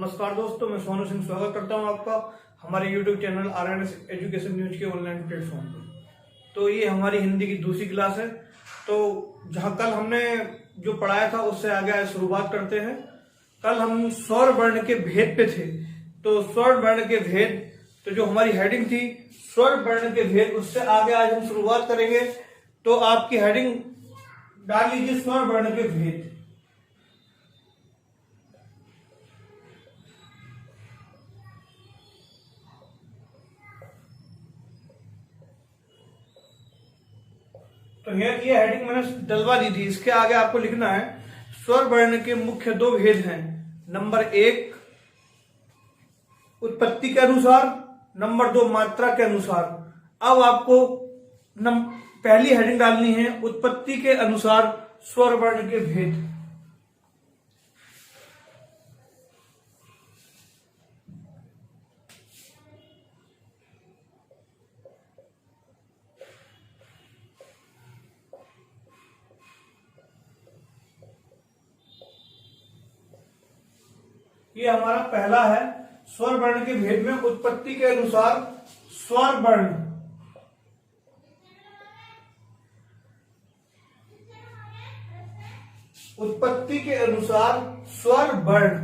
नमस्कार दोस्तों, मैं सोनू सिंह स्वागत करता हूं आपका हमारे YouTube channel RNS education news के ऑनलाइन प्लेटफॉर्म पर। तो ये हमारी हिंदी की दूसरी क्लास है। तो जहां कल हमने जो पढ़ाया था उससे आगे आज शुरुआत करते हैं। कल हम स्वर वर्ण के भेद पे थे। तो स्वर वर्ण के भेद, तो जो हमारी हेडिंग थी स्वर वर्ण के भेद, उससे आगे आज हम शुरुआत करेंगे। तो आपकी हेडिंग डाल लीजिए स्वर वर्ण के भेद। तो ये हेडिंग मैंने डलवा दी थी। इसके आगे आपको लिखना है स्वर वर्ण के मुख्य दो भेद हैं। नंबर 1 उत्पत्ति के अनुसार, नंबर 2 मात्रा के अनुसार। अब आपको पहली हेडिंग डालनी है उत्पत्ति के अनुसार स्वर वर्ण के भेद। ये हमारा पहला है स्वर वर्ण के भेद में उत्पत्ति के अनुसार स्वर वर्ण। उत्पत्ति के अनुसार स्वर वर्ण।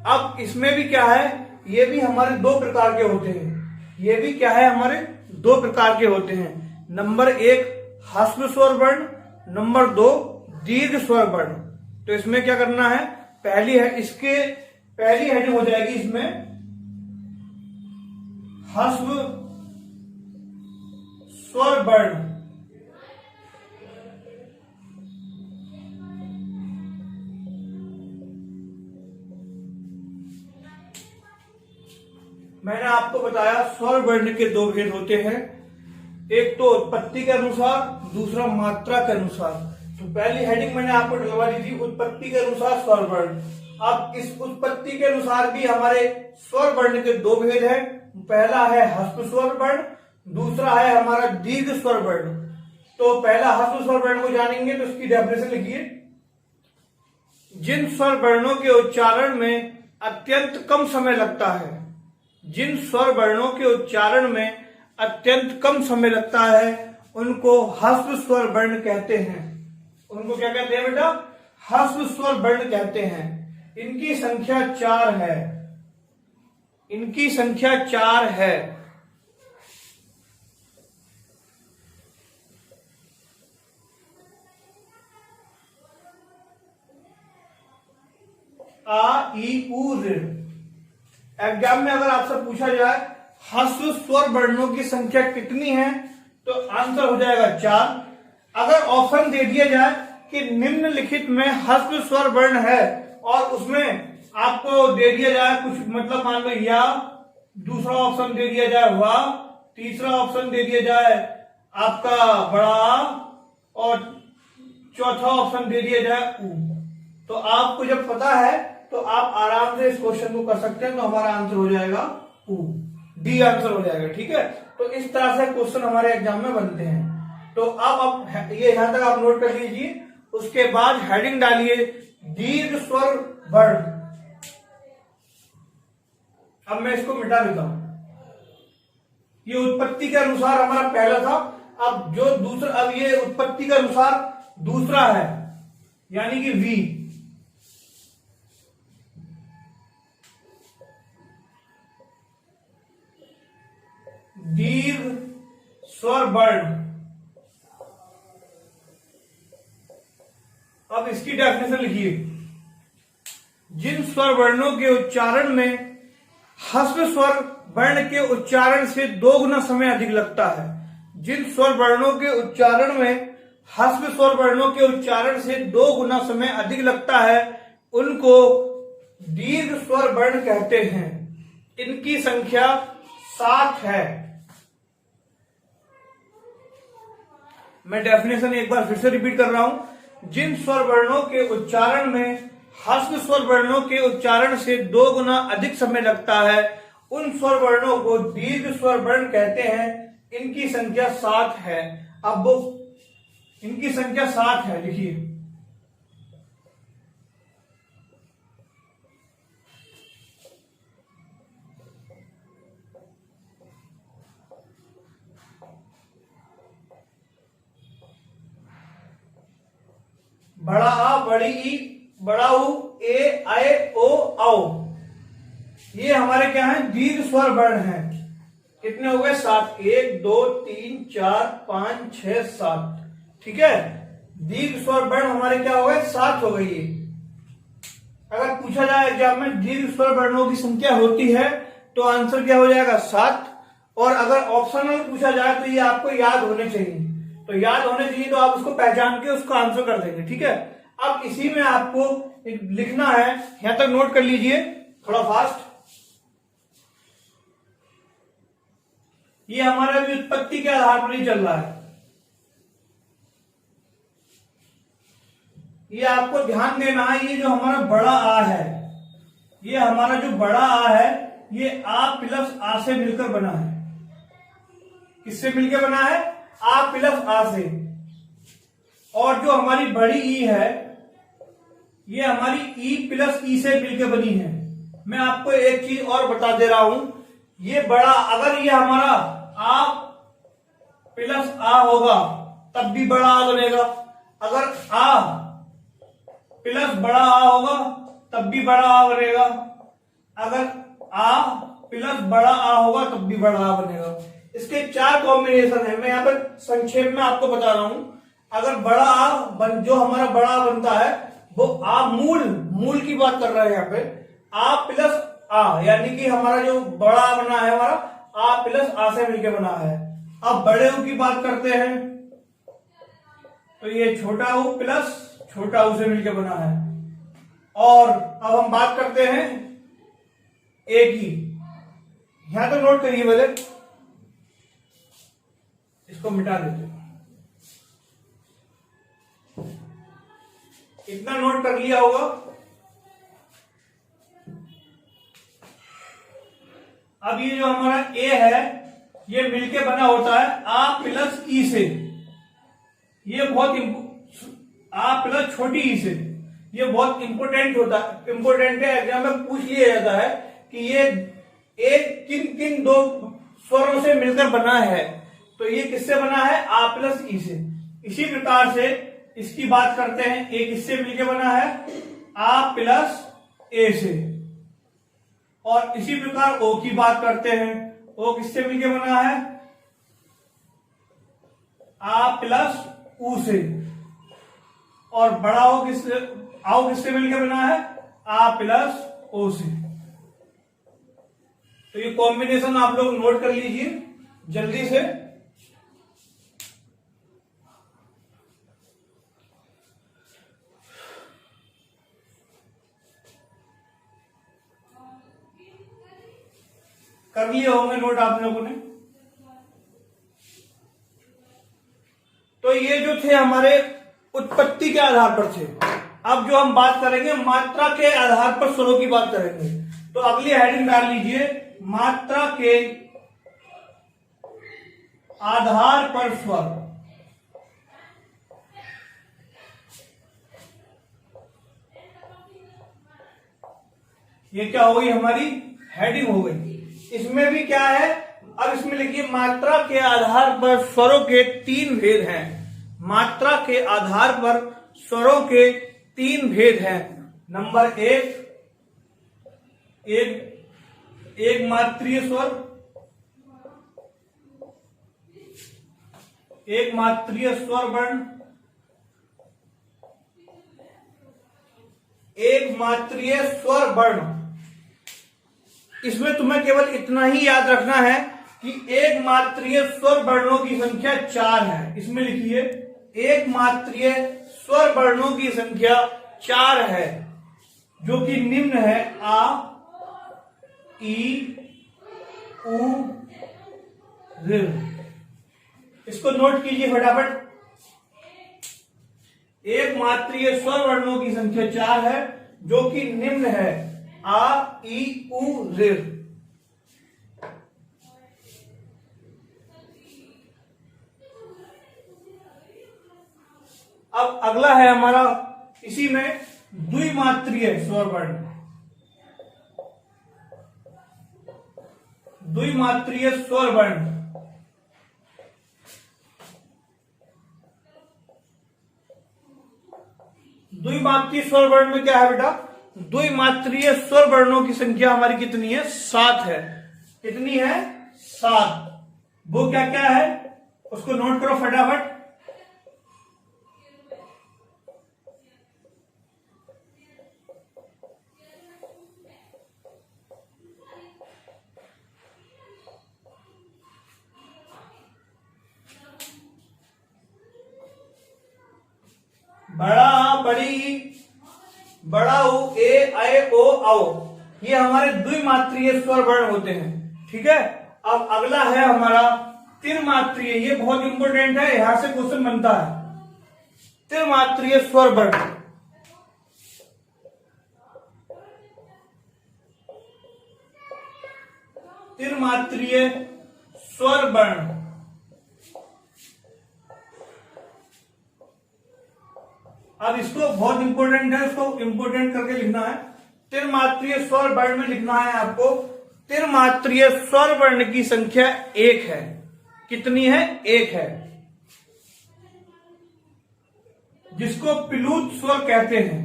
अब इसमें भी क्या है, ये भी हमारे दो प्रकार के होते हैं। ये भी क्या है, हमारे दो प्रकार के होते हैं। नंबर 1 ह्रस्व स्वर वर्ण, नंबर 2 दीर्घ स्वर वर्ण। तो इसमें क्या करना है, पहली हेडिंग हो जाएगी इसमें ह्रस्व स्वर वर्ण। मैंने आपको बताया स्वर वर्ण के दो भेद होते हैं, एक तो उत्पत्ति के अनुसार, दूसरा मात्रा के अनुसार। तो पहली हेडिंग मैंने आपको डलवा दी थी उत्पत्ति के अनुसार स्वर वर्ण। अब इस उत्पत्ति के अनुसार भी हमारे स्वर वर्ण के दो भेद हैं। पहला है ह्रस्व स्वर वर्ण, दूसरा है हमारा दीर्घ स्वर वर्ण। तो पहला ह्रस्व स्वर वर्ण को जानेंगे तो इसकी डेफिनेशन लिखिए। जिन स्वर वर्णों के उच्चारण में अत्यंत कम समय लगता है, जिन स्वर वर्णों के उच्चारण में अत्यंत कम समय लगता है उनको ह्रस्व स्वर वर्ण कहते हैं। उनको क्या कहते हैं बेटा, ह्रस्व स्वर वर्ण कहते हैं। इनकी संख्या 4 है। इनकी संख्या 4 है। आ ई उ ऋ। एग्जाम में अगर आपसे पूछा जाए ह्रस्व स्वर वर्णों की संख्या कितनी है तो आंसर हो जाएगा 4। अगर ऑप्शन दे दिया जाए कि निम्नलिखित में ह्रस्व स्वर वर्ण है और उसमें आपको दे दिया जाए कुछ, मतलब मान लो या, दूसरा ऑप्शन दे दिया जाए वाह, तीसरा ऑप्शन दे दिया जाए आपका बड़ा और चौथा ऑप्शन दे दिया जाए उ, तो आपको जब पता है तो आप आराम से इस क्वेश्चन को कर सकते हैं। तो हमारा आंसर हो जाएगा उ, डी आंसर हो जाएगा। ठीक है, तो इस तरह से क्वेश्चन हमारे एग्जाम में बनते हैं। तो अब ये यहां तक आप नोट कर लीजिए। उसके बाद हेडिंग डालिए दीर्घ स्वर वर्ण। अब मैं इसको मिटा देता हूं। ये उत्पत्ति के अनुसार हमारा पहला था। अब जो दूसरा, अब ये उत्पत्ति के अनुसार दूसरा है, यानी कि वी। दीर्घ स्वर वर्ण। अब इसकी डेफिनेशन लिखिए। जिन स्वर वर्णों के उच्चारण में ह्रस्व स्वर वर्ण के उच्चारण से 2 गुना समय अधिक लगता है, जिन स्वर वर्णों के उच्चारण में ह्रस्व स्वर वर्णों के उच्चारण से 2 गुना समय अधिक लगता है उनको दीर्घ स्वर वर्ण कहते हैं। इनकी संख्या 7 है। मैं डेफिनेशन एक बार फिर से रिपीट कर रहा हूं। जिन स्वर वर्णों के उच्चारण में ह्रस्व स्वर वर्णों के उच्चारण से 2 गुना अधिक समय लगता है उन स्वर वर्णों को दीर्घ स्वर वर्ण कहते हैं। इनकी संख्या 7 है। अब इनकी संख्या 7 है, लिखिए। 7 बड़ा आ, बड़ी ई, बड़ा ऊ, ए, आए, ओ, आओ। ये हमारे क्या है? दीर्घ स्वर वर्ण है। कितने हो गए? 7। 1 2 3 4 5 6 7। ठीक है, दीर्घ स्वर वर्ण हमारे क्या हो गए? 7 हो गई है। अगर पूछा जाए एग्जाम में दीर्घ स्वर वर्णों की संख्या होती है तो आंसर क्या हो जाएगा? 7। और अगर ऑप्शन में पूछा जाए तो ये आपको याद होने चाहिए, तो याद होने चाहिए, तो आप उसको पहचान के उसका आंसर कर देंगे। ठीक है, अब इसी में आपको लिखना है, यहां तक नोट कर लीजिए थोड़ा फास्ट। ये हमारा व्युत्पत्ति के आधार पर ही चल रहा है। ये आपको ध्यान देना है, ये जो हमारा बड़ा आ है, ये हमारा जो बड़ा आ है, ये आ प्लस आ से मिलकर बना है। किससे मिलकर बना है? आ प्लस आ से। और जो हमारी बड़ी ई है, ये हमारी ई प्लस ई से मिलकर बनी है। मैं आपको एक चीज और बता दे रहा हूं, ये बड़ा, अगर ये हमारा आ प्लस आ होगा तब भी बड़ा आ बनेगा। अगर आ प्लस बड़ा आ होगा तब भी बड़ा आ बनेगा। अगर आ प्लस बड़ा आ होगा तब भी बड़ा आ बनेगा। इसके 4 कॉम्बिनेशन है, मैं यहाँ पर संक्षेप में आपको बता रहा हूं। अगर बड़ा आ जो हमारा बड़ा बनता है वो आ मूल की बात कर रहे हैं यहाँ पे, आ प्लस आ, यानी कि हमारा जो बड़ा बना है हमारा आ प्लस आ से मिलकर बना है। अब बड़े ऊ की बात करते हैं तो ये छोटा ऊ प्लस छोटा ऊ से मिलकर बना है। और अब हम बात करते हैं ए की, यहां तो नोट करिए पहले, इसको मिटा देते हैं। इतना नोट कर लिया होगा। अब ये जो हमारा ए है ये मिलके बना होता है आ प्लस ई से। ये बहुत आ प्लस छोटी ई से, ये बहुत इंपोर्टेंट है। एग्जाम में पूछ लिया जाता है कि ये एक किन 2 स्वरों से मिलकर बना है, तो ये किससे बना है? आ प्लस ई से। इसी प्रकार से इसकी बात करते हैं, एक इससे मिलकर बना है आ प्लस ए से। और इसी प्रकार ओ की बात करते हैं, ओ किससे मिलकर बना है? आ प्लस ऊ से। और बड़ा ओ किससे मिलकर बना है? आ प्लस ओ से। तो ये कॉम्बिनेशन आप लोग नोट कर लीजिए जल्दी से। कर लिए होंगे नोट आप लोगों ने। तो ये जो थे हमारे उत्पत्ति के आधार पर थे। अब जो हम बात करेंगे मात्रा के आधार पर स्वरों की बात करेंगे। तो अगली हेडिंग डाल लीजिए, मात्रा के आधार पर स्वर। ये क्या हो गई? हमारी हेडिंग हो गई। इसमें भी क्या है? अब इसमें लिखिए मात्रा के आधार पर स्वरों के 3 भेद हैं। मात्रा के आधार पर स्वरों के 3 भेद हैं। नंबर 1, एक मात्रीय स्वर, एक मात्रीय स्वर वर्ण, एक मात्रीय स्वर वर्ण। इसमें तुम्हें केवल इतना ही याद रखना है कि एक मात्रीय स्वर वर्णों की संख्या 4 है। इसमें लिखिए एक मात्रीय स्वर वर्णों की संख्या 4 है, जो कि निम्न है आ, ई, उ, ऋ। इसको नोट कीजिए फटाफट। एक मात्रीय स्वर वर्णों की संख्या 4 है, जो कि निम्न है आ, ई, उ, ऋ। अब अगला है हमारा इसी में द्विमात्रीय स्वर वर्ण। द्विमात्रीय स्वर वर्ण द्विमात्रीय स्वर वर्ण में क्या है बेटा, द्विमात्रीय स्वर वर्णों की संख्या हमारी कितनी है, 7 है। कितनी है, 7। वो क्या क्या है उसको नोट करो फटाफट। बड़ा, बड़ी, बड़ा ऊ, ए, ऐ, ओ, औ, ये हमारे द्विमात्रीय स्वर वर्ण होते हैं। ठीक है, अब अगला है हमारा त्रिमात्रीय। ये बहुत इंपॉर्टेंट है, यहां से क्वेश्चन बनता है। त्रिमात्रीय स्वर वर्ण, त्रिमात्रीय स्वर वर्ण। अब इसको बहुत इंपॉर्टेंट है, इसको इंपॉर्टेंट करके लिखना है। त्रिमात्रीय स्वर वर्ण में लिखना है आपको, त्रिमात्रीय स्वर वर्ण की संख्या 1 है। कितनी है, 1 है, जिसको पिलूत स्वर कहते हैं,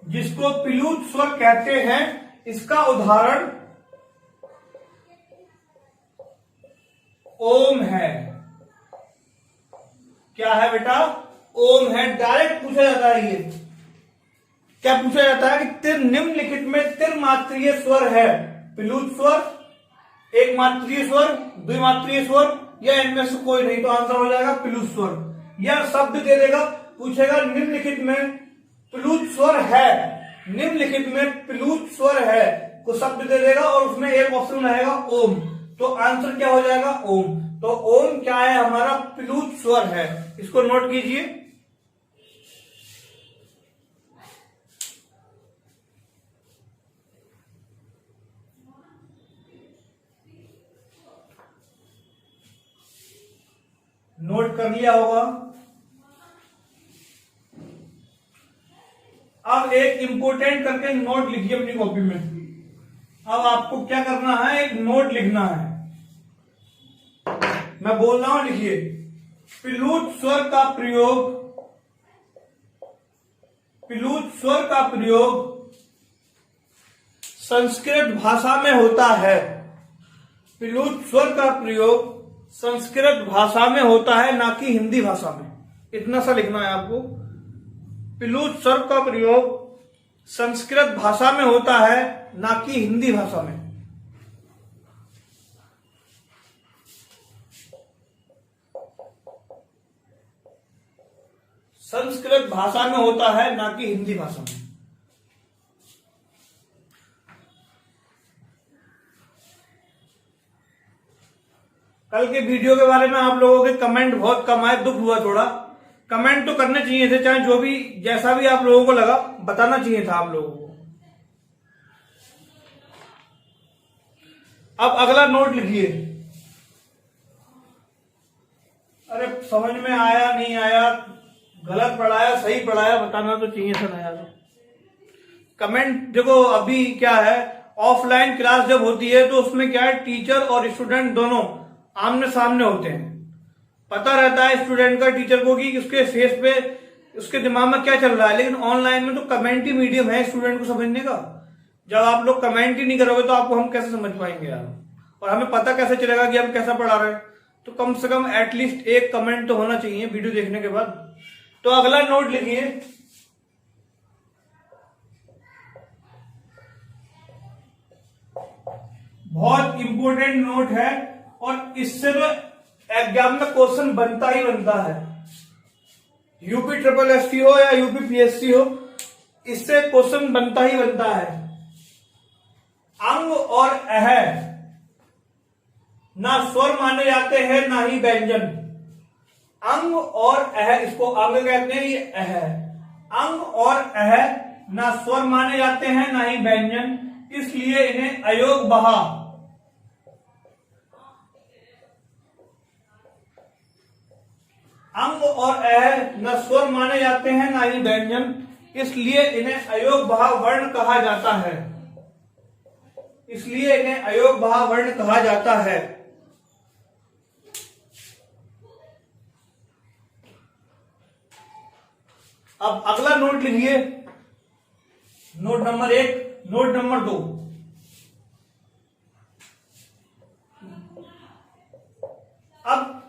जिसको पिलूत स्वर कहते हैं। इसका उदाहरण ओम है। क्या है बेटा, ओम है। डायरेक्ट पूछा जाता है, ये क्या पूछा जाता है कि निम्नलिखित में त्रिमात्रीय स्वर है, पिलूत स्वर, एक मात्रीय स्वर, द्विमात्रीय स्वर, या इनमें से कोई नहीं, तो आंसर हो जाएगा पिलूत स्वर। या शब्द दे देगा, पूछेगा निम्नलिखित में पिलूत स्वर है, निम्नलिखित में पिलूत स्वर है, को शब्द दे देगा और उसमें एक ऑप्शन रहेगा ओम, तो आंसर क्या हो जाएगा, ओम। तो ओम क्या है, हमारा पिलूत स्वर है। इसको नोट कीजिए। नोट कर लिया होगा। अब एक इंपोर्टेंट करके नोट लिखिए अपनी कॉपी में। अब आपको क्या करना है, एक नोट लिखना है। मैं बोल रहा हूं, लिखिए। पिलूत स्वर का प्रयोग, पिलूत स्वर का प्रयोग संस्कृत भाषा में होता है। पिलूत स्वर का प्रयोग संस्कृत भाषा में होता है, ना कि हिंदी भाषा में। इतना सा लिखना है आपको। पिलूत स्वर का प्रयोग संस्कृत भाषा में होता है, ना कि हिंदी भाषा में। संस्कृत भाषा में होता है, ना कि हिंदी भाषा में। कल के वीडियो के बारे में आप लोगों के कमेंट बहुत कम आए, दुख हुआ थोड़ा। कमेंट तो करने चाहिए थे, चाहे जो भी जैसा भी आप लोगों को लगा बताना चाहिए था आप लोगों को। अब अगला नोट लिखिए। अरे समझ में आया नहीं आया, गलत पढ़ाया सही पढ़ाया, बताना तो चाहिए था ना यार। कमेंट देखो, अभी क्या है, ऑफलाइन क्लास जब होती है तो उसमें क्या है, टीचर और स्टूडेंट दोनों आमने सामने होते हैं। पता रहता है स्टूडेंट का टीचर को कि उसके फेस पे, उसके दिमाग में क्या चल रहा है। लेकिन ऑनलाइन में तो कमेंट ही मीडियम है स्टूडेंट को समझने का। जब आप लोग कमेंट ही नहीं करोगे तो आपको हम कैसे समझ पाएंगे यार, और हमें पता कैसे चलेगा कि हम कैसा पढ़ा रहे हैं। तो कम से कम एटलीस्ट एक कमेंट तो होना चाहिए वीडियो देखने के बाद। तो अगला नोट लिखिए। बहुत इंपॉर्टेंट नोट है, और इससे तो एग्जाम में क्वेश्चन बनता ही बनता है। यूपी ट्रिपल एससी हो या यूपी पीएससी हो, इससे क्वेश्चन बनता ही बनता है। अंग और अह ना स्वर माने जाते हैं, ना ही व्यंजन। अंग और अह, इसको अंग कहते हैं, ये अह। अंग और अह ना स्वर माने जाते हैं, ना ही व्यंजन, इसलिए इन्हें अयोग बहा, अंग और अह न स्वर माने जाते हैं, ना ही व्यंजन, इसलिए इन्हें अयोग बहा वर्ण कहा जाता है। इसलिए इन्हें अयोग बहा वर्ण कहा जाता है। अब अगला नोट लिखिए, नोट नंबर 1, नोट नंबर 2। अब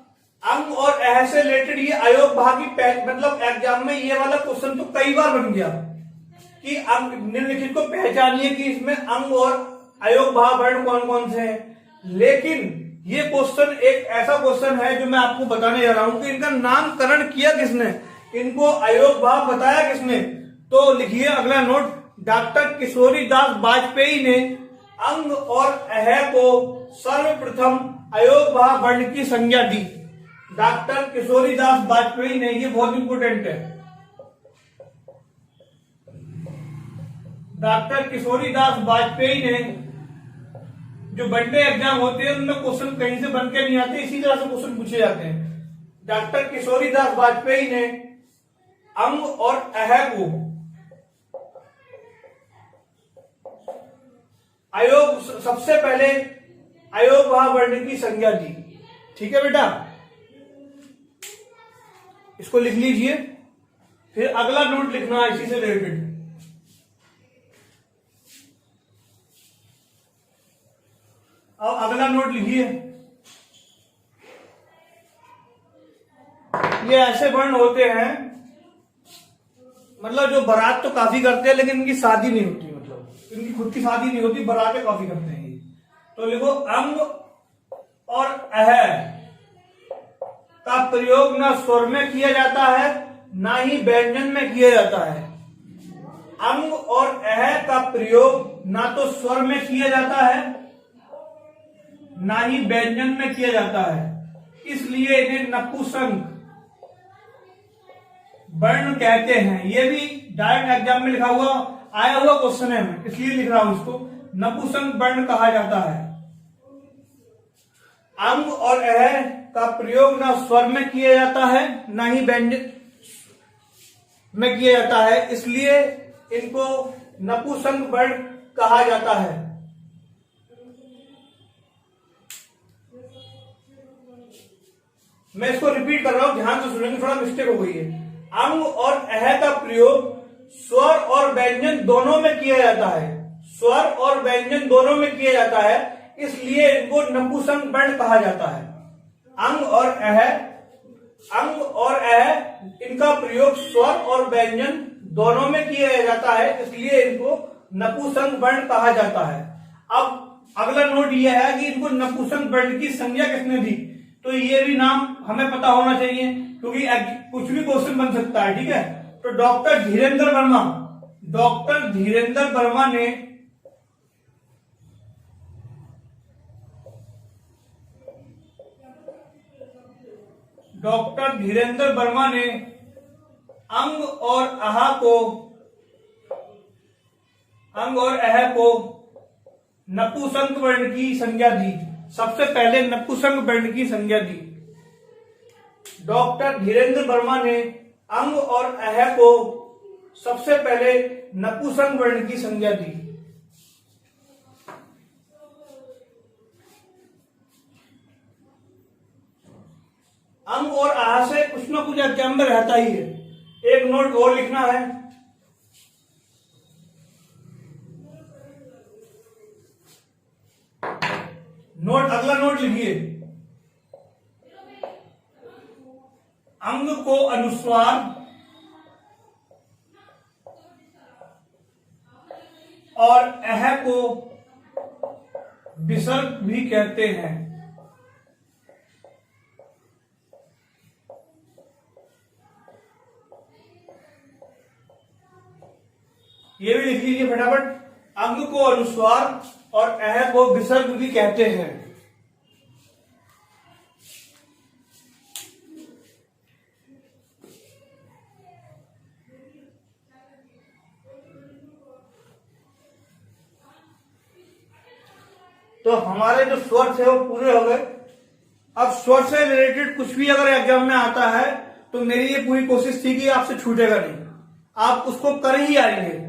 अंग और अह से रिलेटेड ये अयोग भाग की मतलब एग्जाम में ये वाला क्वेश्चन तो कई बार बन गया कि अंग निम्नलिखित को पहचानिए कि इसमें अंग और अयोग भाग वर्ण कौन कौन से हैं। लेकिन ये क्वेश्चन एक ऐसा क्वेश्चन है जो मैं आपको बताने जा रहा हूं कि इनका नामकरण किया किसने, इनको अयोग भाग बताया किसने। तो लिखिए अगला नोट, डॉक्टर किशोरी दास वाजपेयी ने अंग और अह को सर्वप्रथम अयोग भाग वर्ण की संज्ञा दी। डॉक्टर किशोरी दास वाजपेयी ने, ये बहुत इंपोर्टेंट है, डॉक्टर किशोरी दास वाजपेयी ने, जो वनडे एग्जाम होते हैं उनमें क्वेश्चन कहीं से बन के नहीं आते, इसी तरह से क्वेश्चन पूछे जाते हैं। डॉक्टर किशोरी दास वाजपेयी ने अंग और अह को अयोग, सबसे पहले अयोग भाग वर्ण की संज्ञा दी। ठीक है बेटा, इसको लिख लीजिए। फिर अगला नोट लिखना है इसी से रिलेटेड। अब अगला नोट लिखिए, ये ऐसे वर्ण होते हैं मतलब जो बारात तो काफी करते हैं लेकिन इनकी शादी नहीं होती, मतलब इनकी खुद की शादी नहीं होती, बारातें काफी करते हैं ये। तो लिखो, अंग और अह का प्रयोग ना स्वर में किया जाता है ना ही व्यंजन में किया जाता है। अंग और अह का प्रयोग ना तो स्वर में किया जाता है ना ही व्यंजन में किया जाता है, इसलिए इन्हें नपुंसक वर्ण कहते हैं। ये भी डायरेक्ट एग्जाम में लिखा हुआ आया हुआ क्वेश्चन है, इसलिए लिख रहा हूं इसको, नपुंसक वर्ण कहा जाता है। अंग और अह का प्रयोग ना स्वर में किया जाता है ना ही व्यंजन में किया जाता है, इसलिए इनको नपुंसक वर्ण कहा जाता है। मैं इसको रिपीट कर रहा हूं, ध्यान से सुनेंगे, थोड़ा मिस्टेक हो गई है। अंग और अह का प्रयोग स्वर और व्यंजन दोनों में किया जाता है, स्वर और व्यंजन दोनों में किया जाता है, इसलिए इनको नपुंसक वर्ण कहा जाता है। अंग और अह इनका प्रयोग स्वर और व्यंजन दोनों में किया जाता है, इसलिए इनको नपुंसक वर्ण कहा जाता है। अब अगला नोट यह है कि इनको नपुंसक वर्ण की संज्ञा किसने दी, तो ये भी नाम हमें पता होना चाहिए क्योंकि कुछ भी क्वेश्चन बन सकता है। ठीक है, तो डॉक्टर धीरेन्द्र वर्मा, डॉक्टर धीरेन्द्र वर्मा ने अंग और अह को नपुंसक वर्ण की संज्ञा दी। सबसे पहले नपुंसक वर्ण की संज्ञा दी। डॉक्टर धीरेन्द्र वर्मा ने अंग और अह को सबसे पहले नपुंसक वर्ण की संज्ञा दी। अंग और अह से कुछ ना कुछ एग्जाम में रहता ही है। एक नोट और लिखना है, नोट अगला नोट लिखिए, अंग को अनुस्वार और अह को विसर्ग भी कहते हैं। ये भी लिख लीजिए फटाफट, अंग को अनुस्वार और अह को विसर्ग भी कहते हैं। तो हमारे जो स्वर थे वो पूरे हो गए। अब स्वर से रिलेटेड कुछ भी अगर एग्जाम में आता है तो मेरी ये पूरी कोशिश थी कि आपसे छूटेगा नहीं, आप उसको कर ही आएंगे।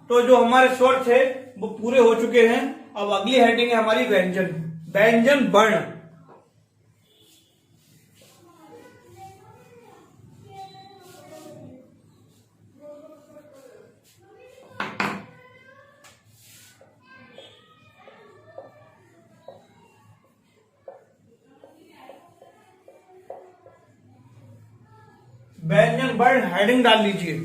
तो जो हमारे स्वर थे वो पूरे हो चुके हैं। अब अगली हेडिंग है हमारी व्यंजन, व्यंजन वर्ण। व्यंजन वर्ण हेडिंग डाल लीजिए।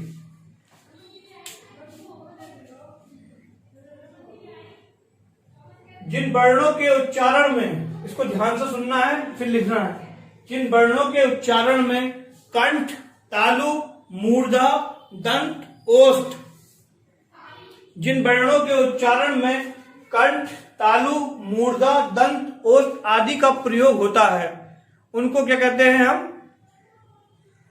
जिन वर्णों के उच्चारण में, इसको ध्यान से सुनना है फिर लिखना है, जिन वर्णों के उच्चारण में कंठ, तालु, मूर्धा, दंत, ओष्ठ, जिन वर्णों के उच्चारण में कंठ, तालु, मूर्धा, दंत, ओष्ठ आदि का प्रयोग होता है उनको क्या कहते हैं? हम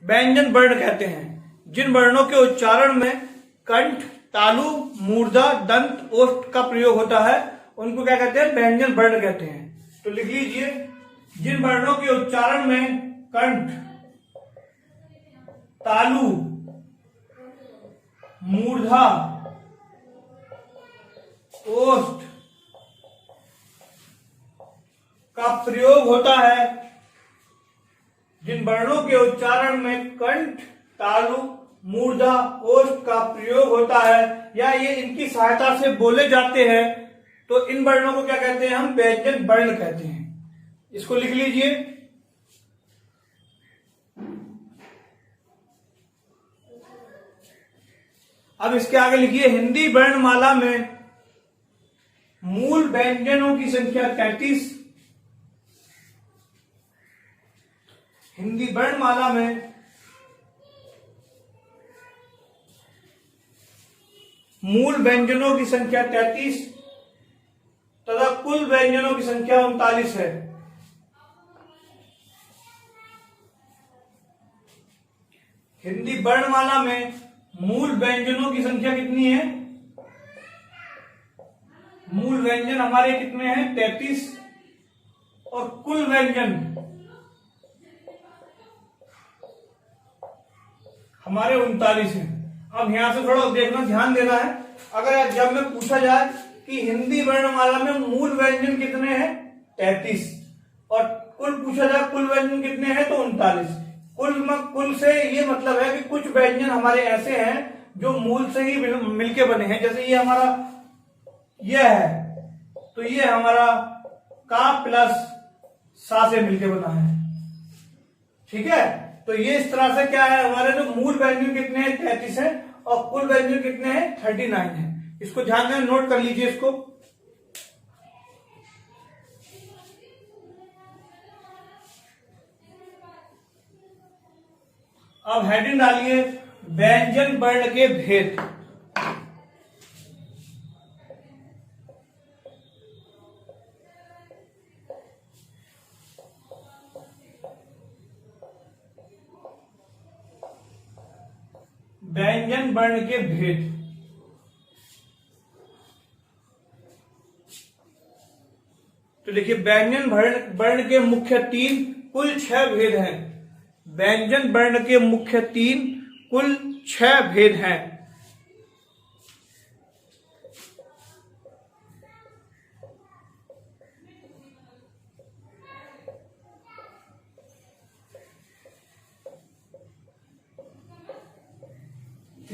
व्यंजन वर्ण कहते हैं। जिन वर्णों के उच्चारण में कंठ, तालु, मूर्धा, दंत, ओष्ठ का प्रयोग होता है उनको क्या कहते हैं? व्यंजन वर्ण कहते हैं। तो लिख लीजिए, जिन वर्णों के उच्चारण में कंठ, तालु, मूर्धा, ओष्ठ का प्रयोग होता है, जिन वर्णों के उच्चारण में कंठ, तालु, मूर्धा, ओष्ठ का प्रयोग होता है या ये इनकी सहायता से बोले जाते हैं तो इन वर्णों को क्या कहते हैं? हम व्यंजन वर्ण कहते हैं। इसको लिख लीजिए। अब इसके आगे लिखिए, हिंदी वर्णमाला में मूल व्यंजनों की संख्या 33। हिंदी वर्णमाला में मूल व्यंजनों की संख्या 33 तथा कुल व्यंजनों की संख्या 39 है। हिंदी वर्णमाला में मूल व्यंजनों की संख्या कितनी है? मूल व्यंजन हमारे कितने हैं? 33 और कुल व्यंजन हमारे 39 हैं। अब यहां से थोड़ा देखना, ध्यान देना है। अगर जब में पूछा जाए कि हिंदी वर्णमाला में मूल व्यंजन कितने हैं? 33 और कुल पूछा जाए कुल व्यंजन कितने हैं? तो 39। कुल से ये मतलब है कि कुछ व्यंजन हमारे ऐसे हैं जो मूल से ही मिलके बने हैं। जैसे ये हमारा ये है तो ये हमारा का प्लस सा से मिलके बना है, ठीक है। तो ये इस तरह से क्या है, हमारे जो मूल व्यंजन कितने हैं? 33 है और कुल व्यंजन कितने हैं? 39 है। इसको ध्यान देना, नोट कर लीजिए इसको। अब हेडिंग डालिए, व्यंजन वर्ण के भेद। व्यंजन वर्ण के भेद। तो देखिए, व्यंजन वर्ण के मुख्य 3 कुल 6 भेद हैं। व्यंजन वर्ण के मुख्य 3 कुल 6 भेद हैं।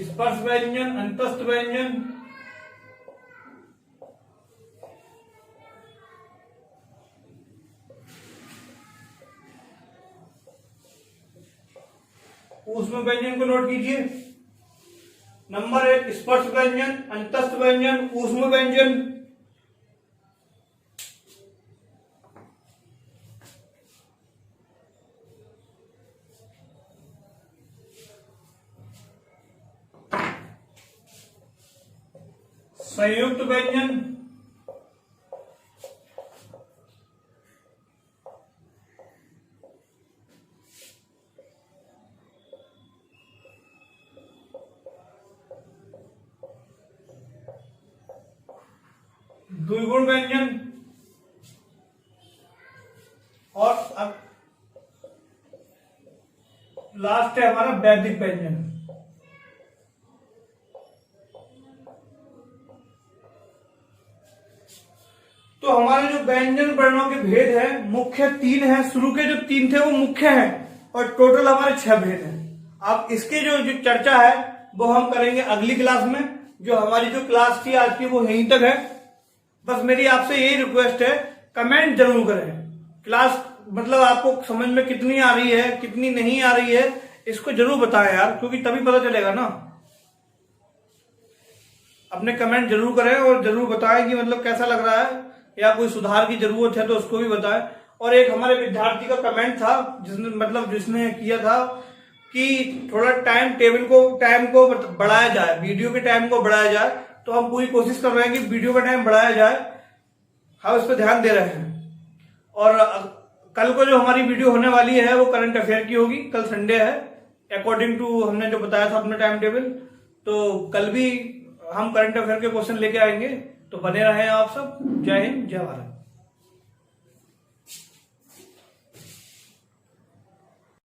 स्पर्श व्यंजन, अंतस्थ व्यंजन, ऊष्म व्यंजन को नोट कीजिए। नंबर 1 स्पर्श व्यंजन, अंतस्थ व्यंजन, ऊष्म व्यंजन। संयुक्त व्यंजन, द्विगुण व्यंजन और अब लास्ट है हमारा वैदिक व्यंजन। तो हमारे जो व्यंजन वर्णों के भेद है मुख्य 3 है। शुरू के जो 3 थे वो मुख्य हैं और टोटल हमारे 6 भेद हैं। अब इसके जो चर्चा है वो हम करेंगे अगली क्लास में। जो हमारी जो क्लास थी आज की वो यहीं तक है। बस मेरी आपसे यही रिक्वेस्ट है, कमेंट जरूर करें। क्लास मतलब आपको समझ में कितनी आ रही है, कितनी नहीं आ रही है, इसको जरूर बताएं यार, क्योंकि तभी पता चलेगा ना। अपने कमेंट जरूर करें और जरूर बताएं कि मतलब कैसा लग रहा है, या कोई सुधार की जरूरत है तो उसको भी बताएं। और एक हमारे विद्यार्थी का कमेंट था जिसने किया था कि थोड़ा टाइम को बढ़ाया जाए, वीडियो के टाइम को बढ़ाया जाए। तो हम पूरी कोशिश कर रहे हैं कि वीडियो का टाइम बढ़ाया जाए, हम इस पर ध्यान दे रहे हैं। और कल को जो हमारी वीडियो होने वाली है वो करंट अफेयर की होगी। कल संडे है, अकॉर्डिंग टू हमने जो बताया था अपना टाइम टेबल। तो कल भी हम करंट अफेयर के क्वेश्चन लेके आएंगे, तो बने रहें आप सब। जय हिंद, जय भारत।